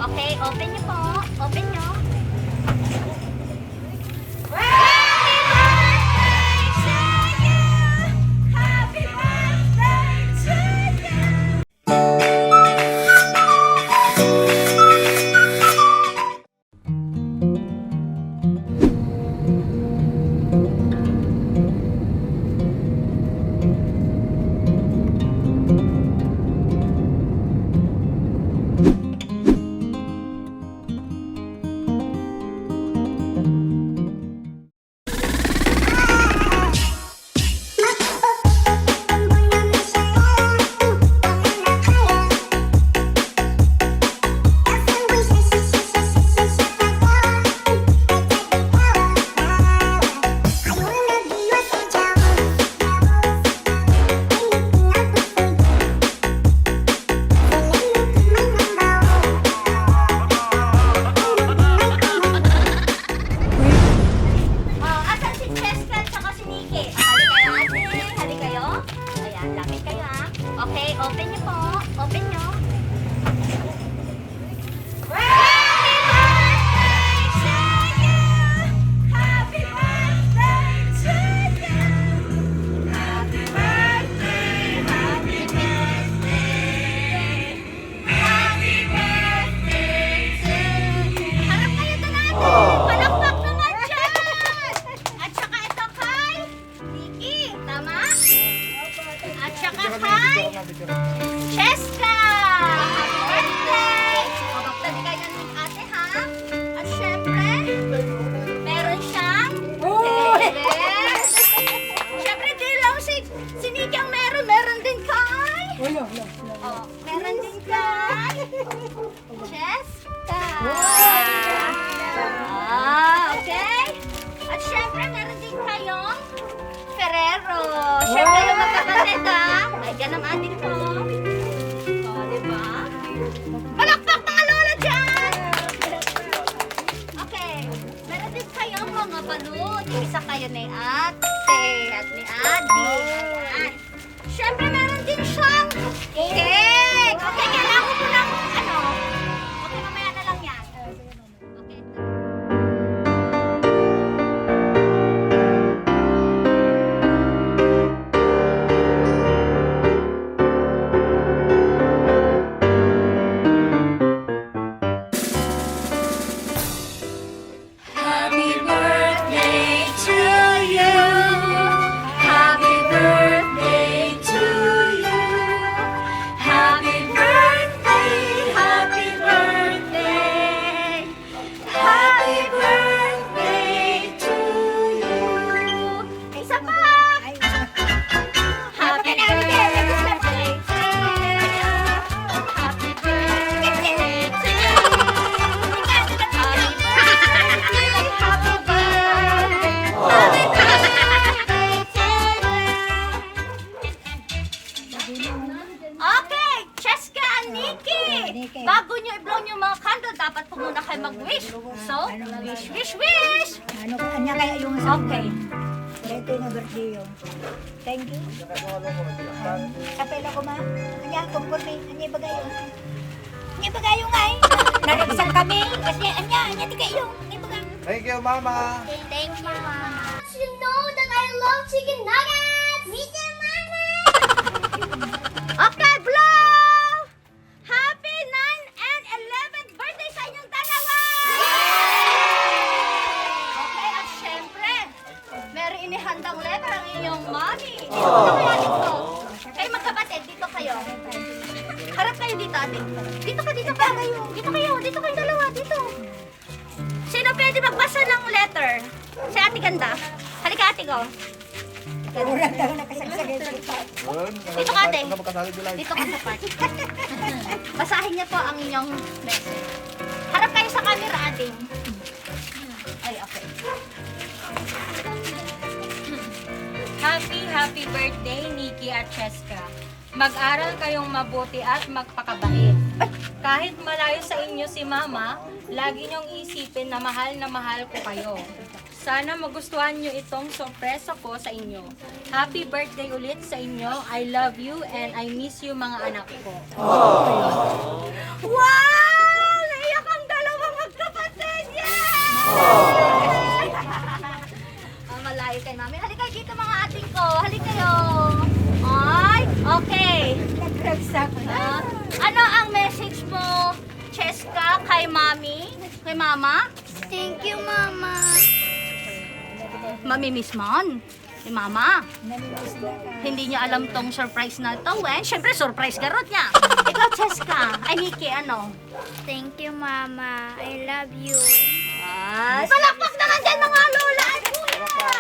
Okay, open niyo po. Open niyo. Okay, open niyo po. Open niyo. Happy birthday to you. Happy birthday, happy birthday. Happy birthday to you. Harap kayo doon natin. Palakpak naman dyan. At saka ito kay Nikki. Tama? At saka kay Cheska! Happy birthday! Mabagtali kayo ng ate, ha? At syempre, meron siyang syempre, di lang si Nikki ang meron din kay meron din kay Cheska! Okay? At syempre, meron din kayong Ferrero. Syempre, yung magkapatid, ha? Ay, dyan ang ating ko. O, diba? Palakpak mga lola dyan! Okay. Meron din kayong mga balut. Yung isa kayo ni ate at ni Adi. Ayan. Syempre, meron din siyang cake. Okay, kailangan ko lang, okay, mamaya na lang yan. Okay. Happy birthday to you. Happy birthday to you. Happy birthday, happy birthday. Happy birthday to you. Isa pa. Happy birthday to you. Happy birthday to you. Okay, Cheska and Nikki! Bago nyo i-blow yung mga candle, dapat po muna kayo mag-wish. So, wish, wish, wish! Ano kanya kaya yung Okay. ito na birthday yun. Thank you. Kapela ko ma. Kanya tungkol may anya bagayo. Anya bagayo nga eh. Nariksang kami. Kasi anya di kayo. Anya bagayo. Thank you, Mama. Thank you, Mama. You know that I love chicken nuggets! Me too, Mama! Okay, blow! Happy 9 and 11th birthday sa inyong dalawa! Okay, at syempre, meron inihandang letter ang inyong mommy. Dito kaya dito. Kayo magkapatid, dito kayo. Harap kayo dito, ate. Dito ka. Dito kayong dalawa, dito. Sino pwede magbasa ng letter? Si Ate Ganda. Halika, Ate ko. Urang daw nakasagsagay sa Dito ka, ate. Magkasali bilang. Dito ka sa part. Basahin niyo po ang inyong message. Harap kayo sa camera, Ate. Ay, okay. Happy birthday, Nikki at Cheska. Mag-aral kayong mabuti at magpakabait. Kahit malayo sa inyo si Mama, lagi niyong isipin na mahal ko kayo. Sana magustuhan niyo itong sorpresa ko sa inyo. Happy birthday ulit sa inyo. I love you and I miss you mga anak ko. Wow! Naiyak kay Mami? Kay Mama? Thank you, Mama. Mamimiss mo ni Mama. Namimiss na ka. Hindi niya alam tong surprise na to, eh. Siyempre, surprise garot niya. Ikaw, Cheska. Ay, Nikki, ano? Thank you, Mama. I love you. Palakpak naman din mga lola at kuya!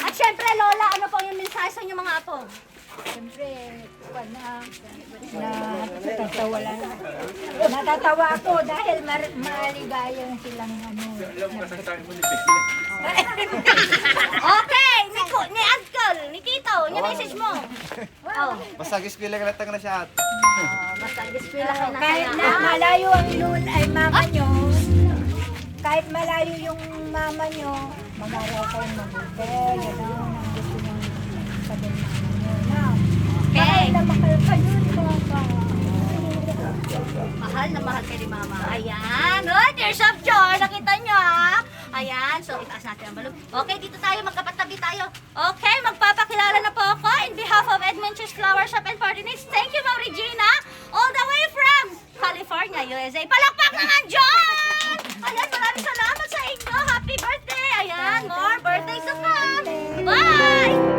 At syempre, Lola, ano po yung mensahe sa inyong mga apo? Siyempre, natatawa lang. Natatawa ako dahil maligayang silang ano. Okay, ni Uncle, ni Kito, yung message mo. Oh, Basta gispila ka latang na siya. basta giskwela ka na Kahit kaya. na malayo ang lola ay mama nyo, kahit malayo yung mama nyo, mag-aral kayong mabuti. Gano'n ang gusto nyo sabihin mama nyo. Na, Okay. mahal na mahal kayo, papa. Mahal na mahal kay ni Mama. Ayan. Oh, tears of joy. Nakita nyo, ha? Ayan. So, itaas natin ang balon. Okay, dito tayo. Magkapatabi tayo. Okay, magpapakilala na po ako in behalf of Edmonton's Flower Shop and Party Needs. Thank you, Ma'am Regina. All the way from California, USA. Palakpak naman, John! Ayan, maraming salamat sa inyo. Happy birthday. Ayan, more birthdays to come. Bye!